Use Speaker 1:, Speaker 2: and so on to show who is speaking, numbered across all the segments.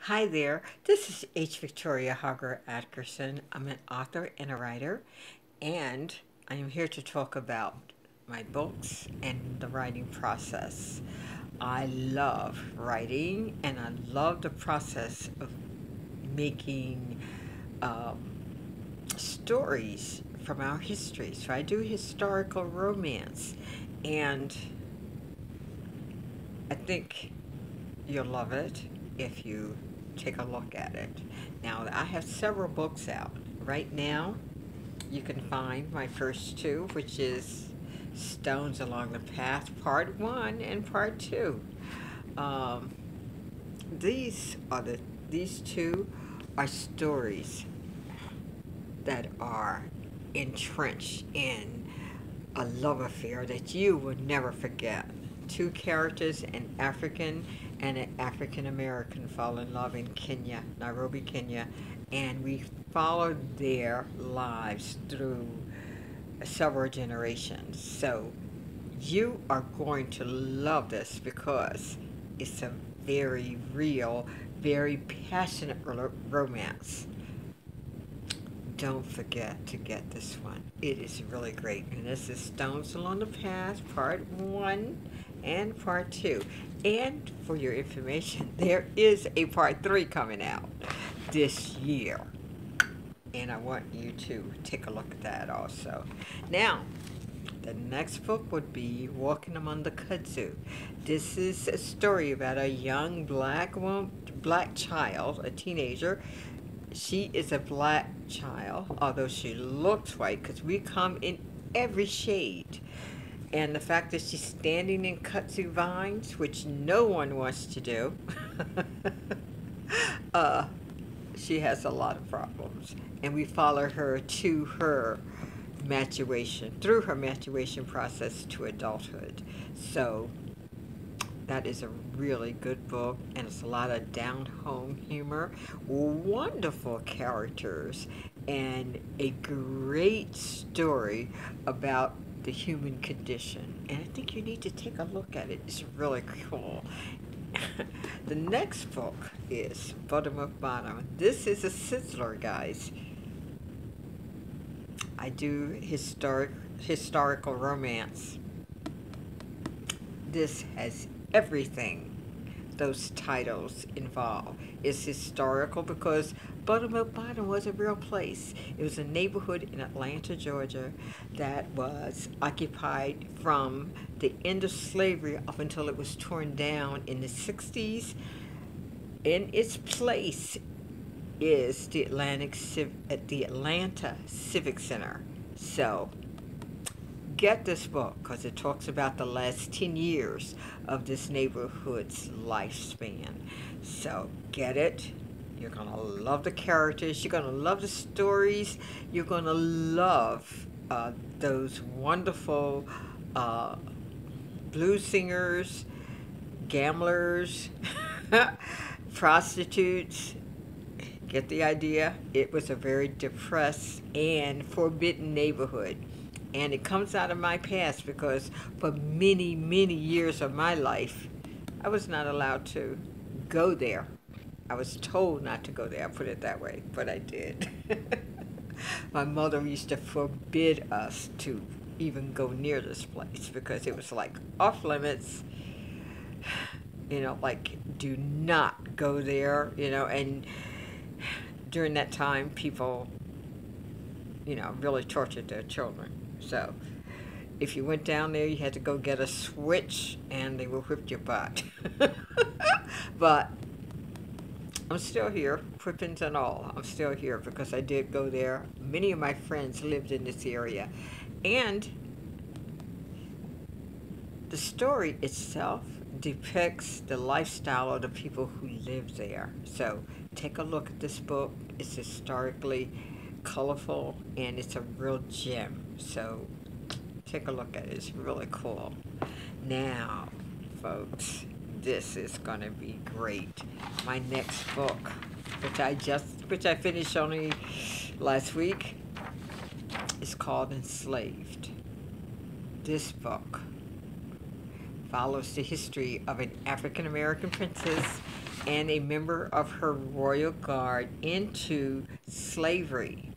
Speaker 1: Hi there, this is H. Victoria Hogger Atkerson. I'm an author and a writer, and I am here to talk about my books and the writing process. I love writing and I love the process of making um, stories from our history. So I do historical romance, and I think you'll love it if you take a look at it. Now, I have several books out. Right now, you can find my first two, which is Stones Along the Path, Part 1 and Part 2. Um, these are these two are stories that are entrenched in a love affair that you will never forget. Two characters, an African and an African American, fall in love in Kenya, Nairobi, Kenya, and we followed their lives through several generations. So you are going to love this because it's a very real, very passionate romance. Don't forget to get this one. It is really great. And this is Stones Along the Path, Part 1 and Part 2. And for your information, there is a Part 3 coming out this year. And I want you to take a look at that also. Now, the next book would be Walking Among the Kudzu. This is a story about a young black child, a teenager. She is a black child, although she looks white, because we come in every shade. And the fact that she's standing in kudzu vines, which no one wants to do, uh, she has a lot of problems. And we follow her to her maturation, through her maturation process to adulthood. So that is a really good book, and it's a lot of down-home humor, wonderful characters, and a great story about the human condition. And I think you need to take a look at it. It's really cool. The next book is Bottom of Bottom. This is a sizzler, guys. I do historical romance. This has everything those titles involve. It's historical because Bottom was a real place. It was a neighborhood in Atlanta, Georgia that was occupied from the end of slavery up until it was torn down in the 60s. In its place is the Atlanta Civic Center. So get this book because it talks about the last 10 years of this neighborhood's lifespan. So get it. You're going to love the characters. You're going to love the stories. You're going to love those wonderful blues singers, gamblers, prostitutes. Get the idea? It was a very depressed and forbidden neighborhood. And it comes out of my past because for many, many years of my life, I was not allowed to go there. I was told not to go there, I'll put it that way, but I did. My mother used to forbid us to even go near this place because it was like off limits, like do not go there, and during that time people, really tortured their children. So if you went down there, you had to go get a switch and they would whip your butt. But I'm still here, whippings and all. I'm still here because I did go there. Many of my friends lived in this area. And the story itself depicts the lifestyle of the people who live there. So take a look at this book. It's historically colorful and it's a real gem. So take a look at it. It's really cool. Now, folks, this is going to be great. My next book, which I finished only last week, is called Enslaved. This book follows the history of an African-American princess and a member of her royal guard into slavery.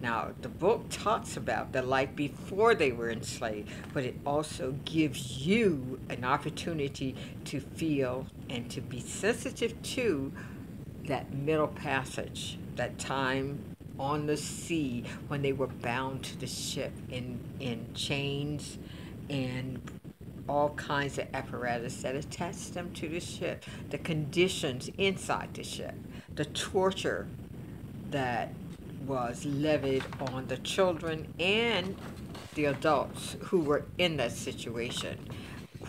Speaker 1: Now, the book talks about the life before they were enslaved, but it also gives you an opportunity to feel and to be sensitive to that middle passage, that time on the sea when they were bound to the ship in chains and all kinds of apparatus that attached them to the ship, the conditions inside the ship, the torture that was levied on the children and the adults who were in that situation,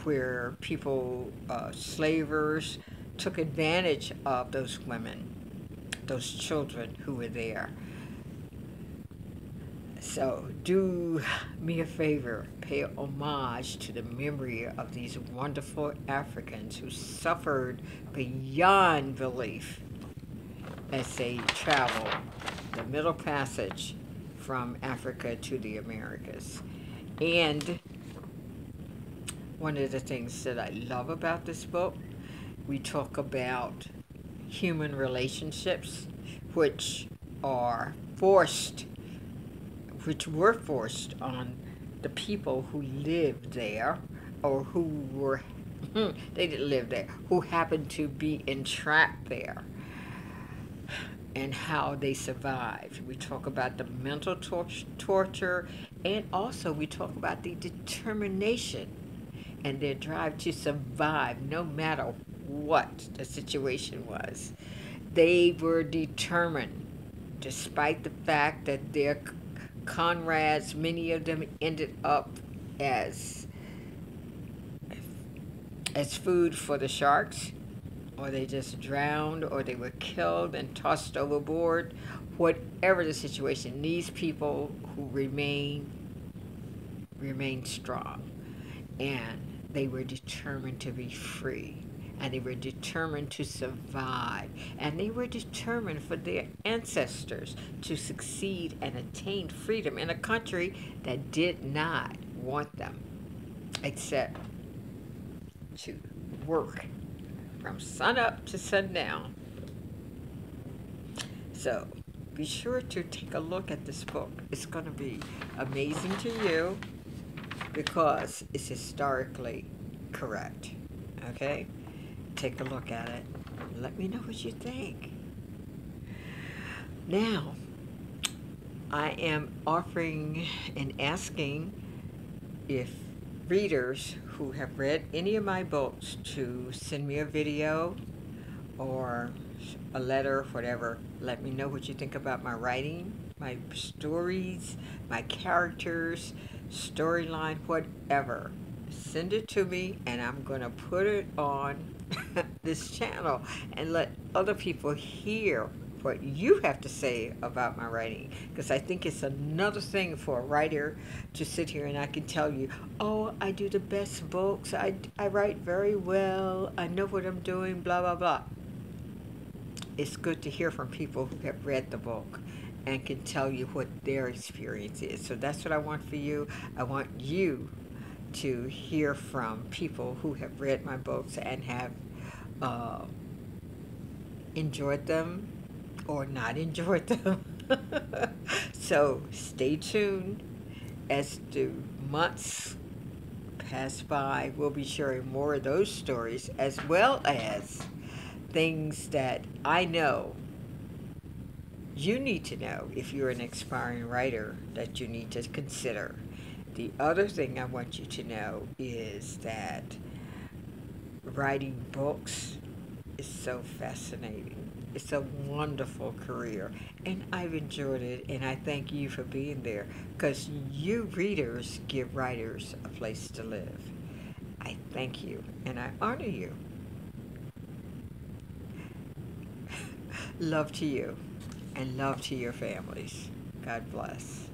Speaker 1: where people, slavers, took advantage of those women, those children who were there. So do me a favor, pay homage to the memory of these wonderful Africans who suffered beyond belief as they traveled the Middle Passage from Africa to the Americas. And one of the things that I love about this book, we talk about human relationships which are forced, which were forced on the people who lived there, or who were, they didn't live there, who happened to be entrapped there, and how they survived. We talk about the mental torture, and also we talk about the determination and their drive to survive no matter what the situation was. They were determined, despite the fact that their comrades, many of them ended up as food for the sharks, or they just drowned, or they were killed and tossed overboard. Whatever the situation, these people who remain strong, and they were determined to be free, and they were determined to survive, and they were determined for their ancestors to succeed and attain freedom in a country that did not want them, except to work from sun up to sundown. So be sure to take a look at this book. It's going to be amazing to you because it's historically correct. Okay? Take a look at it. Let me know what you think. Now, I am offering and asking if readers who have read any of my books to send me a video or a letter, whatever. Let me know what you think about my writing, my stories, my characters, storyline, whatever. Send it to me, and I'm going to put it on this channel and let other people hear what you have to say about my writing, because I think it's another thing for a writer to sit here and I can tell you, oh, I do the best books, I write very well, I know what I'm doing, blah, blah, blah. It's good to hear from people who have read the book and can tell you what their experience is. So that's what I want for you. I want you to hear from people who have read my books and have enjoyed them or not enjoyed them. So stay tuned. As the months pass by, we'll be sharing more of those stories, as well as things that I know you need to know if you're an aspiring writer that you need to consider. The other thing I want you to know is that writing books is so fascinating. It's a wonderful career, and I've enjoyed it, and I thank you for being there, because you readers give writers a place to live. I thank you, and I honor you. Love to you, and love to your families. God bless.